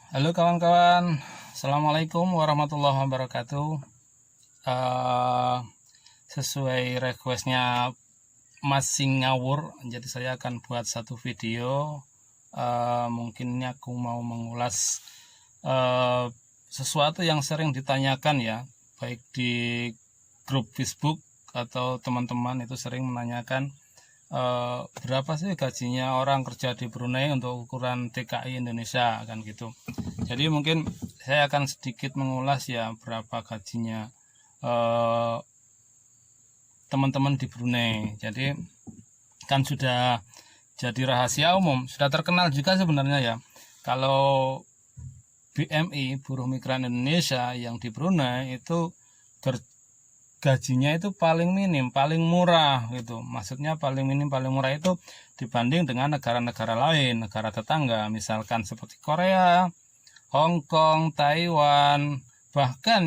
Halo kawan-kawan, Assalamualaikum warahmatullahi wabarakatuh. Eh, Sesuai requestnya Mas Singawur, jadi saya akan buat satu video. Mungkin ini aku mau mengulas sesuatu yang sering ditanyakan ya, baik di grup Facebook atau teman-teman itu sering menanyakan berapa sih gajinya orang kerja di Brunei untuk ukuran TKI Indonesia kan gitu. Jadi mungkin saya akan sedikit mengulas ya berapa gajinya teman-teman di Brunei. Jadi kan sudah jadi rahasia umum, sudah terkenal juga sebenarnya ya. Kalau BMI, Buruh Migran Indonesia yang di Brunei itu gajinya itu paling minim, paling murah gitu. Maksudnya paling minim, paling murah itu dibanding dengan negara-negara lain, negara tetangga, misalkan seperti Korea, Hong Kong, Taiwan, bahkan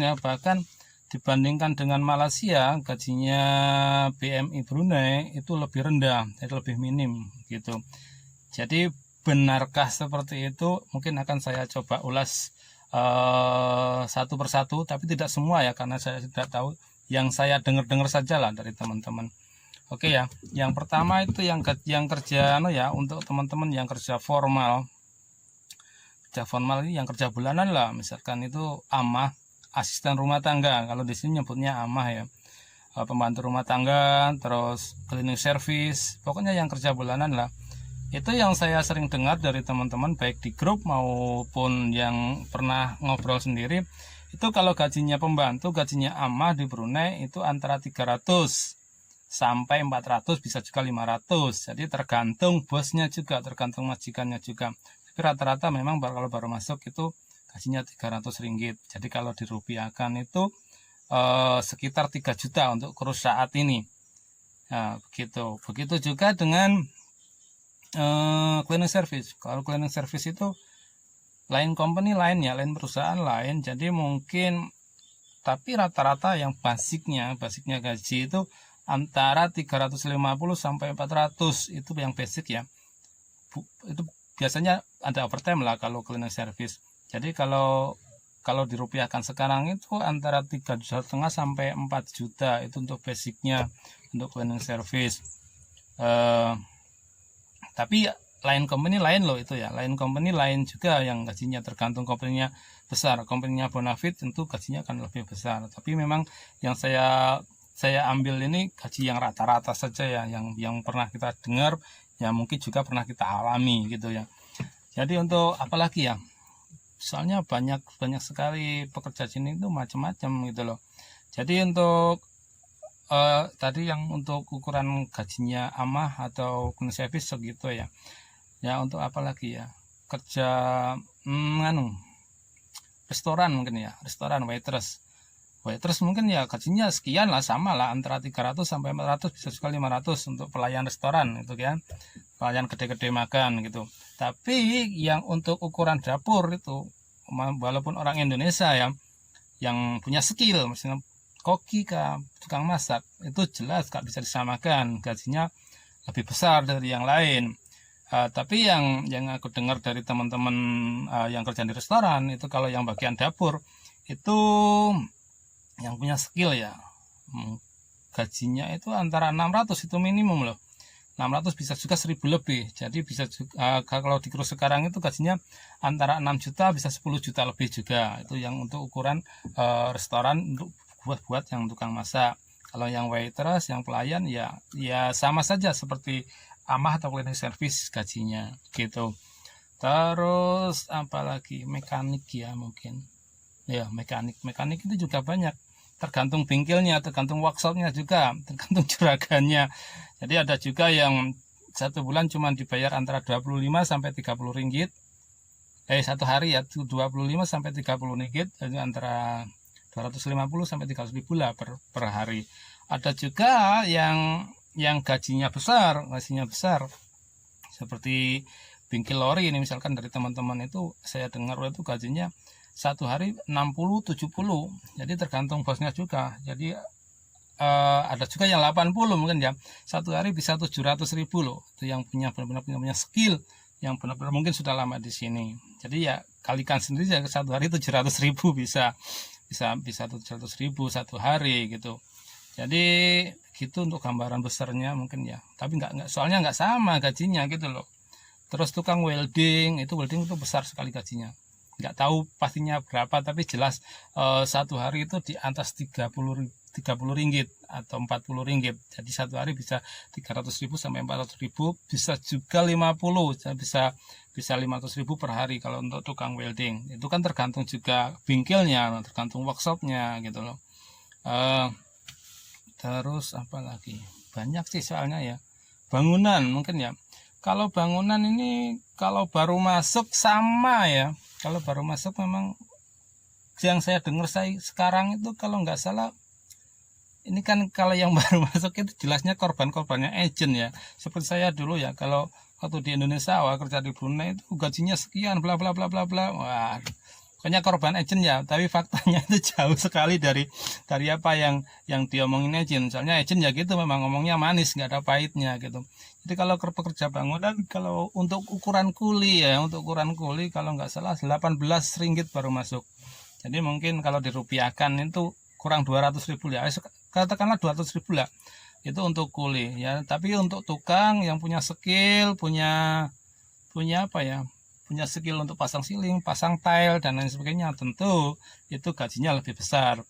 dibandingkan dengan Malaysia, gajinya BMI Brunei itu lebih rendah, jadi lebih minim gitu. Jadi benarkah seperti itu? Mungkin akan saya coba ulas satu persatu, tapi tidak semua ya, karena saya tidak tahu, yang saya dengar-dengar saja lah dari teman-teman. Oke ya, yang pertama itu yang kerja untuk teman-teman yang kerja formal. Kerja formal ini yang kerja bulanan lah, misalkan itu amah, asisten rumah tangga. Kalau di sini nyebutnya amah ya. Pembantu rumah tangga, terus cleaning service, pokoknya yang kerja bulanan lah. Itu yang saya sering dengar dari teman-teman baik di grup maupun yang pernah ngobrol sendiri. Itu kalau gajinya pembantu, gajinya amah di Brunei itu antara 300 sampai 400, bisa juga 500. Jadi tergantung bosnya juga, tergantung majikannya juga. Tapi rata-rata memang kalau baru masuk itu gajinya 300 ringgit. Jadi kalau dirupiahkan itu sekitar 3 juta untuk kurus saat ini. Nah, begitu. Begitu juga dengan cleaning service. Kalau cleaning service itu lain company lain ya, lain perusahaan lain. Jadi mungkin, tapi rata-rata yang basicnya gaji itu antara 350 sampai 400, itu yang basic ya. Itu biasanya ada overtime lah kalau cleaning service. Jadi kalau dirupiahkan sekarang itu antara 3,5 juta sampai 4 juta itu untuk basicnya, untuk cleaning service. Tapi lain company lain loh itu ya, lain company lain juga yang gajinya, tergantung company-nya besar. Company-nya Bonafit tentu gajinya akan lebih besar, tapi memang yang saya ambil ini gaji yang rata-rata saja ya, yang pernah kita dengar ya, mungkin juga pernah kita alami gitu ya. Jadi untuk apalagi ya, soalnya banyak sekali pekerja sini itu macam-macam gitu loh. Jadi untuk tadi yang untuk ukuran gajinya amah atau cleaning service segitu ya. Ya untuk apa lagi ya, kerja restoran mungkin ya, restoran waitress mungkin ya gajinya sekian lah, sama lah antara 300 sampai 400, bisa juga 500 untuk pelayan restoran itu kan, pelayan gede-gede makan gitu. Tapi yang untuk ukuran dapur itu, walaupun orang Indonesia ya yang punya skill, misalnya koki kah, tukang masak, itu jelas gak bisa disamakan, gajinya lebih besar dari yang lain. Tapi yang aku dengar dari teman-teman yang kerja di restoran itu, kalau yang bagian dapur itu yang punya skill ya, gajinya itu antara 600, itu minimum loh. 600 bisa juga 1000 lebih. Jadi bisa juga, kalau di kursus sekarang itu gajinya antara 6 juta bisa 10 juta lebih juga. Itu yang untuk ukuran restoran, untuk buat yang tukang masak. Kalau yang waitress, yang pelayan ya sama saja seperti amah atau cleaning service gajinya gitu. Terus apalagi mekanik ya, mungkin ya, mekanik itu juga banyak, tergantung bengkelnya, tergantung workshopnya juga, tergantung juragannya. Jadi ada juga yang satu bulan cuma dibayar antara 25 sampai 30 ringgit, satu hari ya 25 sampai 30 ringgit, jadi antara 250 sampai 300 ribu lah per hari. Ada juga yang gajinya besar seperti bengkel lori ini, misalkan dari teman-teman itu saya dengar itu gajinya satu hari 60-70, jadi tergantung bosnya juga. Jadi ada juga yang 80 mungkin ya, satu hari bisa 700 ribu loh. Itu yang benar-benar punya skill, yang benar-benar mungkin sudah lama di sini. Jadi ya kalikan sendiri ya, satu hari 700.000 bisa 700.000 satu hari gitu. Jadi gitu untuk gambaran besarnya mungkin ya, tapi nggak soalnya nggak sama gajinya gitu loh. Terus tukang welding itu besar sekali gajinya, nggak tahu pastinya berapa, tapi jelas satu hari itu di atas 30 ringgit atau 40 ringgit. Jadi satu hari bisa 300.000 sampai 400.000, bisa juga 50, bisa 500.000 per hari kalau untuk tukang welding. Itu kan tergantung juga bengkelnya, tergantung workshopnya gitu loh. Terus apa lagi, banyak sih soalnya ya. Bangunan mungkin ya, kalau bangunan ini kalau baru masuk sama ya, kalau baru masuk memang yang saya dengar sekarang itu kalau nggak salah, ini kan kalau yang baru masuk itu jelasnya korbannya agent ya. Seperti saya dulu ya, kalau waktu di Indonesia kerja di Brunei itu gajinya sekian bla bla bla bla bla. Wah, pokoknya korban agent ya, tapi faktanya itu jauh sekali dari apa yang diomongin agent. Soalnya agent ya gitu, memang ngomongnya manis, nggak ada pahitnya gitu. Jadi kalau pekerja bangunan, kalau untuk ukuran kuli kalau nggak salah 18 ringgit baru masuk. Jadi mungkin kalau dirupiahkan itu kurang 200.000 ya, katakanlah 200.000 lah itu untuk kuli ya. Tapi untuk tukang yang punya skill, punya apa ya, punya skill untuk pasang siling, pasang tile dan lain sebagainya, tentu itu gajinya lebih besar.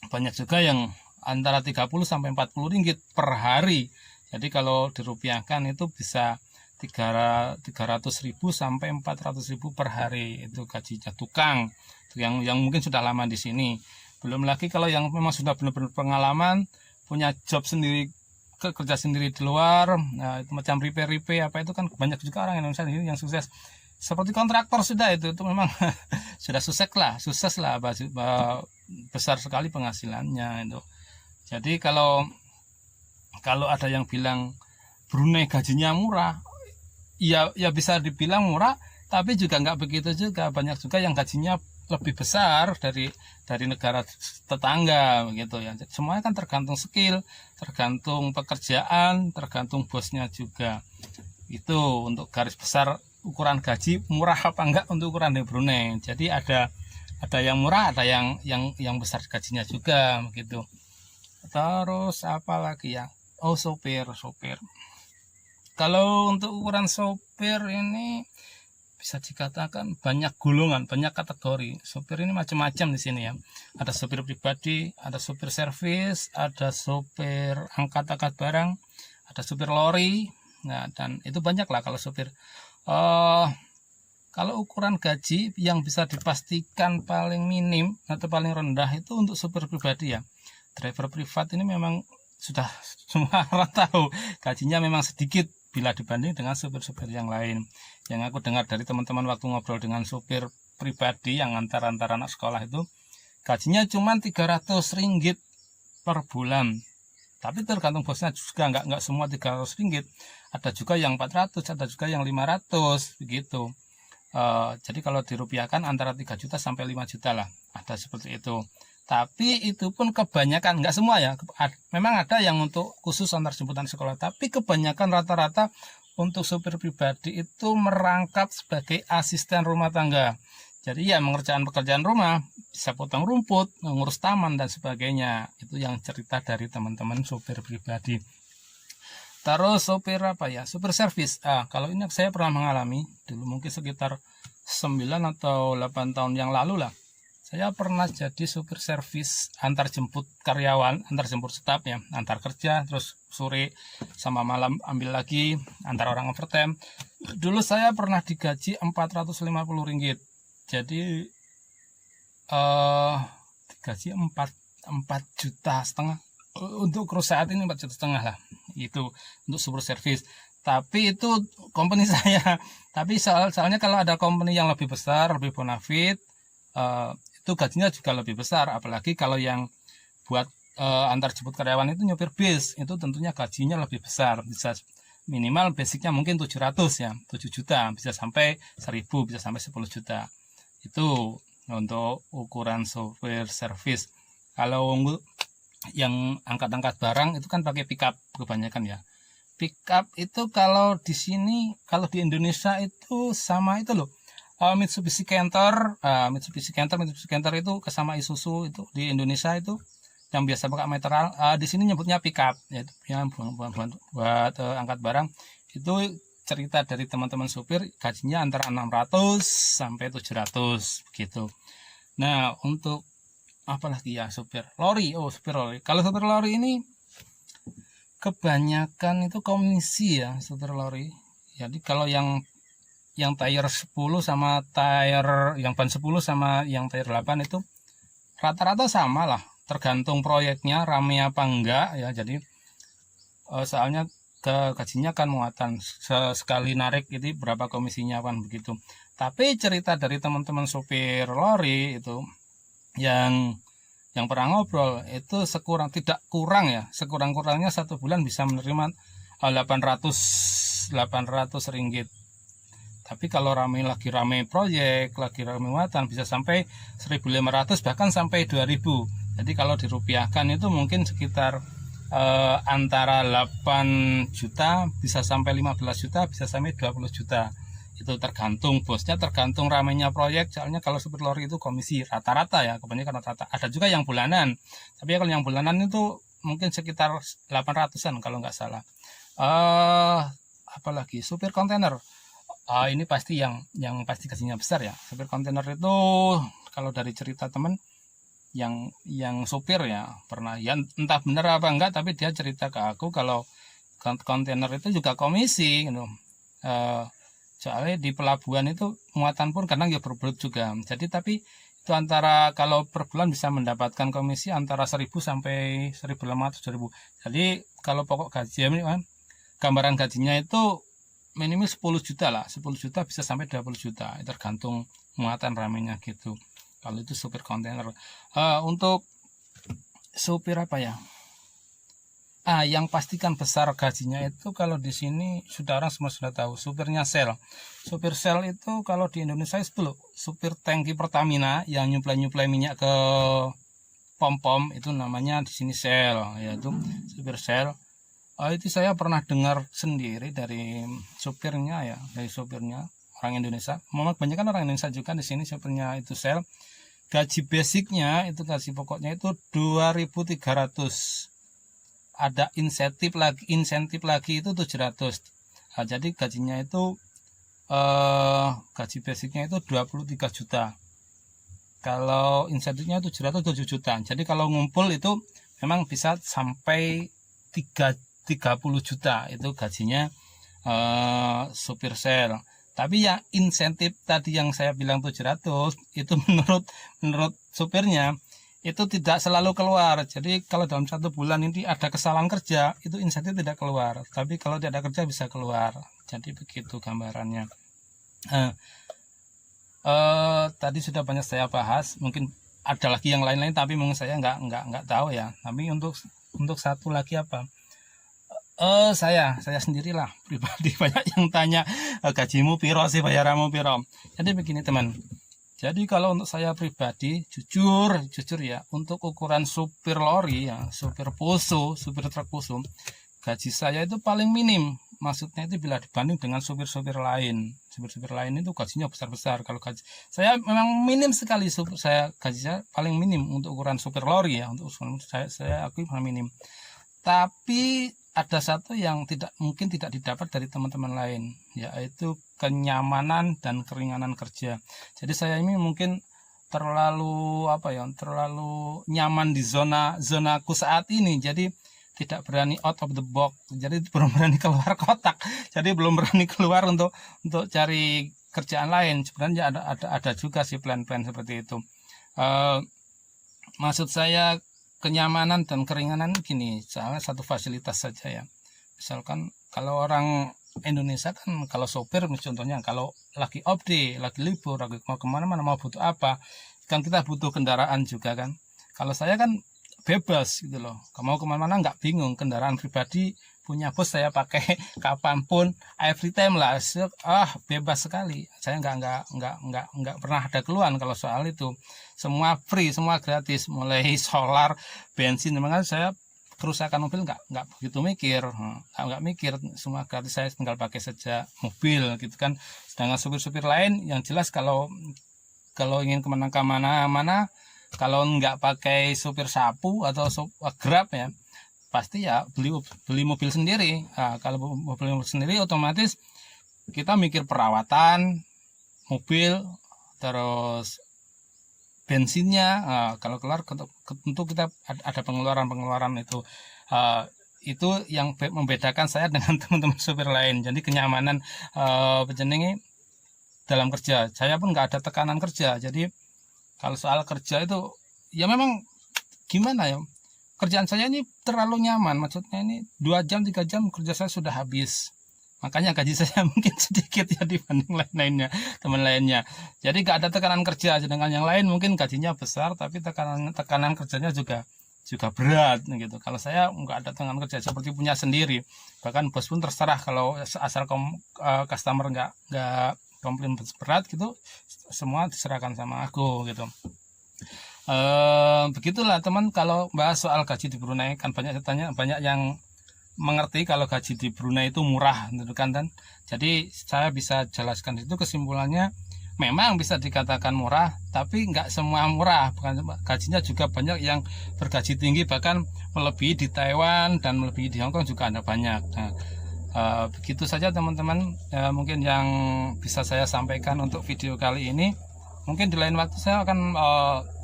Banyak juga yang antara 30 sampai 40 ringgit per hari. Jadi kalau dirupiahkan itu bisa 300.000 sampai 400.000 per hari itu gajinya tukang yang mungkin sudah lama di sini. Belum lagi kalau yang memang sudah benar-benar pengalaman, punya job sendiri, kerja sendiri di luar, nah, itu macam repair apa itu kan banyak juga orang Indonesia ini yang sukses seperti kontraktor sudah itu memang sudah sukses lah, besar sekali penghasilannya itu. Jadi kalau ada yang bilang Brunei gajinya murah, ya bisa dibilang murah, tapi juga nggak begitu juga. Banyak juga yang gajinya lebih besar dari negara tetangga gitu ya. Semuanya kan tergantung skill, tergantung pekerjaan, tergantung bosnya juga. Itu untuk garis besar ukuran gaji murah apa enggak untuk ukuran di Brunei. Jadi ada yang murah, ada yang besar gajinya juga gitu. Terus apa lagi ya? Oh, sopir. Kalau untuk ukuran sopir ini bisa dikatakan banyak golongan, banyak kategori. Sopir ini macam-macam di sini ya. Ada sopir pribadi, ada sopir servis, ada sopir angkat barang, ada sopir lori. Nah, dan itu banyak lah kalau sopir. Kalau ukuran gaji yang bisa dipastikan paling minim atau paling rendah itu untuk sopir pribadi ya. Driver privat ini memang sudah semua orang tahu gajinya memang sedikit bila dibanding dengan sopir-sopir yang lain. Yang aku dengar dari teman-teman waktu ngobrol dengan sopir pribadi yang antar anak sekolah itu, gajinya cuma 300 ringgit per bulan. Tapi tergantung bosnya juga, nggak semua 300 ringgit. Ada juga yang 400, ada juga yang 500 begitu. Jadi kalau dirupiahkan antara 3 juta sampai 5 juta lah, ada seperti itu. Tapi itu pun kebanyakan, nggak semua ya, memang ada yang untuk khusus antar jemputan sekolah, tapi kebanyakan rata-rata untuk sopir pribadi itu merangkap sebagai asisten rumah tangga. Jadi ya mengerjakan pekerjaan rumah, bisa potong rumput, mengurus taman dan sebagainya. Itu yang cerita dari teman-teman sopir pribadi. Terus sopir apa ya, sopir servis. Kalau ini saya pernah mengalami dulu, mungkin sekitar 9 atau 8 tahun yang lalu lah. Saya pernah jadi supir servis antar jemput karyawan, antar jemput staf ya, antar kerja, terus sore sama malam ambil lagi, antar orang overtime. Dulu saya pernah digaji 450 ringgit. Jadi digaji 4 juta setengah. Untuk kru saat ini 4 juta setengah lah. Itu untuk supir servis. Tapi itu company saya. Tapi soalnya kalau ada company yang lebih besar, lebih bonafit, itu gajinya juga lebih besar. Apalagi kalau yang buat antar jemput karyawan itu nyopir bis, itu tentunya gajinya lebih besar. Bisa minimal basicnya mungkin 700 ya, 7 juta, bisa sampai 1000, bisa sampai 10 juta. Itu untuk ukuran sopir servis. Kalau yang angkat-angkat barang itu kan pakai pickup kebanyakan ya. Pickup itu kalau di sini, kalau di Indonesia itu sama itu loh. Mitsubishi Canter, Mitsubishi Canter itu sama Isuzu itu di Indonesia itu yang biasa pakai meteran, di sini nyebutnya pickup, yaitu yang buat angkat barang. Itu cerita dari teman-teman supir, gajinya antara 600 sampai 700 gitu. Nah, untuk apalagi ya, supir lori. Supir lori. Kalau supir lori ini kebanyakan itu komisi ya, supir lori. Jadi kalau yang tire 10 sama tire yang ban 10 sama yang tire 8 itu rata-rata sama lah, tergantung proyeknya rame apa enggak ya. Jadi soalnya gajinya kan muatan, sekali narik itu berapa komisinya kan begitu. Tapi cerita dari teman-teman supir lori itu yang pernah ngobrol itu tidak kurang ya, sekurang-kurangnya 1 bulan bisa menerima 800 ringgit. Tapi kalau lagi rame proyek, lagi rame muatan, bisa sampai 1.500 bahkan sampai 2.000. Jadi kalau dirupiahkan itu mungkin sekitar antara 8 juta bisa sampai 15 juta, bisa sampai 20 juta. Itu tergantung bosnya, tergantung ramainya proyek. Soalnya kalau supir lori itu komisi rata-rata ya, kebanyakan rata-rata. Ada juga yang bulanan, tapi kalau yang bulanan itu mungkin sekitar 800-an kalau nggak salah. Apalagi supir kontainer, ini pasti yang pasti gajinya besar ya. Supir kontainer itu kalau dari cerita teman yang supir ya pernah, ya entah benar apa enggak, tapi dia cerita ke aku kalau kontainer itu juga komisi gitu. Soalnya di pelabuhan itu muatan pun kadang ya berbelut juga. Jadi tapi itu antara kalau per bulan bisa mendapatkan komisi antara 1.000 sampai 1.500 2.000. Jadi kalau pokok gaji gambaran gajinya itu minimal 10 juta lah, 10 juta bisa sampai 20 juta, tergantung muatan ramenya gitu. Kalau itu supir kontainer. Untuk supir apa ya? Yang pastikan besar gajinya itu kalau di sini orang semua sudah tahu, supirnya Shell. Supir Shell itu kalau di Indonesia itu supir tangki Pertamina yang nyuplai minyak ke pom-pom, itu namanya di sini Shell, yaitu supir Shell. Itu saya pernah dengar sendiri dari supirnya ya, orang Indonesia. Memang banyak kan orang Indonesia juga di sini supirnya itu Shell. Gaji basicnya itu, gaji pokoknya itu 2.300. Ada insentif lagi itu 700. Jadi gajinya itu gaji basicnya itu 23 juta. Kalau insentifnya 707 juta. Jadi kalau ngumpul itu memang bisa sampai 30 juta itu gajinya supir Shell. Tapi ya insentif tadi yang saya bilang 700 itu menurut supirnya itu tidak selalu keluar. Jadi kalau dalam 1 bulan ini ada kesalahan kerja, itu insentif tidak keluar. Tapi kalau tidak ada kerja bisa keluar. Jadi begitu gambarannya. Tadi sudah banyak saya bahas. Mungkin ada lagi yang lain-lain, tapi mungkin saya nggak tahu ya. Tapi untuk satu lagi apa? Saya sendirilah pribadi banyak yang tanya, gajimu piro sih, bayaranmu piro. Jadi begini teman. Jadi kalau untuk saya pribadi, jujur ya, untuk ukuran supir lori ya, supir truk puso, gaji saya itu paling minim. Maksudnya itu bila dibanding dengan supir-supir lain. Supir-supir lain itu gajinya besar-besar. Kalau gaji saya memang minim sekali, gaji saya paling minim untuk ukuran supir lori ya. Untuk saya akui paling minim. Tapi ada satu yang mungkin tidak didapat dari teman-teman lain, yaitu kenyamanan dan keringanan kerja. Jadi saya ini mungkin terlalu nyaman di zonaku saat ini. Jadi tidak berani out of the box. Jadi belum berani keluar kotak. Jadi belum berani keluar untuk cari kerjaan lain. Sebenarnya ada juga sih plan-plan seperti itu. Maksud saya kenyamanan dan keringanan gini, soalnya satu fasilitas saja ya. Misalkan kalau orang Indonesia kan, kalau sopir contohnya, kalau lagi off day, lagi libur, lagi mau kemana-mana, mau butuh apa, kan kita butuh kendaraan juga kan. Kalau saya kan bebas gitu loh, mau kemana-mana nggak bingung, kendaraan pribadi punya bos, saya pakai kapanpun, every time lah, bebas sekali. Saya nggak pernah ada keluhan kalau soal itu. Semua free, semua gratis, mulai solar, bensin. Memang saya kerusakan mobil nggak begitu mikir, nggak mikir, semua gratis, saya tinggal pakai saja mobil gitu kan. Sedangkan supir-supir lain yang jelas kalau ingin kemana-mana, kalau nggak pakai supir sapu atau Grab ya, pasti ya beli mobil sendiri. Nah, kalau beli mobil sendiri otomatis kita mikir perawatan mobil, terus bensinnya. Kalau keluar tentu kita ada pengeluaran itu yang membedakan saya dengan teman-teman supir lain. Jadi kenyamanan penjenengi dalam kerja, saya pun nggak ada tekanan kerja. Jadi kalau soal kerja itu ya memang gimana ya, kerjaan saya ini terlalu nyaman, maksudnya ini 2 jam 3 jam kerja saya sudah habis. Makanya gaji saya mungkin sedikit ya dibanding teman lainnya. Jadi gak ada tekanan kerja, sedangkan yang lain mungkin gajinya besar tapi tekanan kerjanya juga berat gitu. Kalau saya nggak ada tekanan kerja, seperti punya sendiri. Bahkan bos pun terserah, kalau asal customer nggak komplain berat gitu, semua diserahkan sama aku gitu. Begitulah teman, kalau bahas soal gaji di Brunei kan banyak yang mengerti kalau gaji di Brunei itu murah gitu kan. Dan jadi saya bisa jelaskan itu, kesimpulannya memang bisa dikatakan murah, tapi nggak semua murah. Gajinya juga banyak yang bergaji tinggi, bahkan melebihi di Taiwan dan melebihi di Hongkong juga ada banyak. Nah, begitu saja teman-teman, mungkin yang bisa saya sampaikan untuk video kali ini. Mungkin di lain waktu saya akan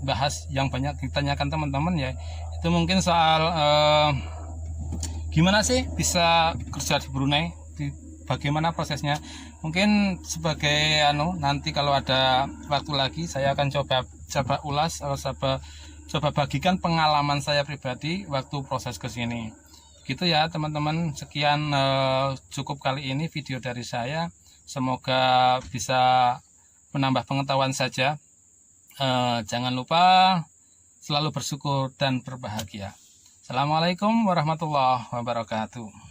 bahas yang banyak ditanyakan teman-teman ya, itu mungkin soal gimana sih bisa kerja di Brunei, bagaimana prosesnya. Mungkin sebagai nanti kalau ada waktu lagi saya akan coba ulas atau coba bagikan pengalaman saya pribadi waktu proses ke sini. Gitu ya teman-teman, sekian cukup kali ini video dari saya, semoga bisa menambah pengetahuan saja. Jangan lupa selalu bersyukur dan berbahagia. Assalamualaikum warahmatullahi wabarakatuh.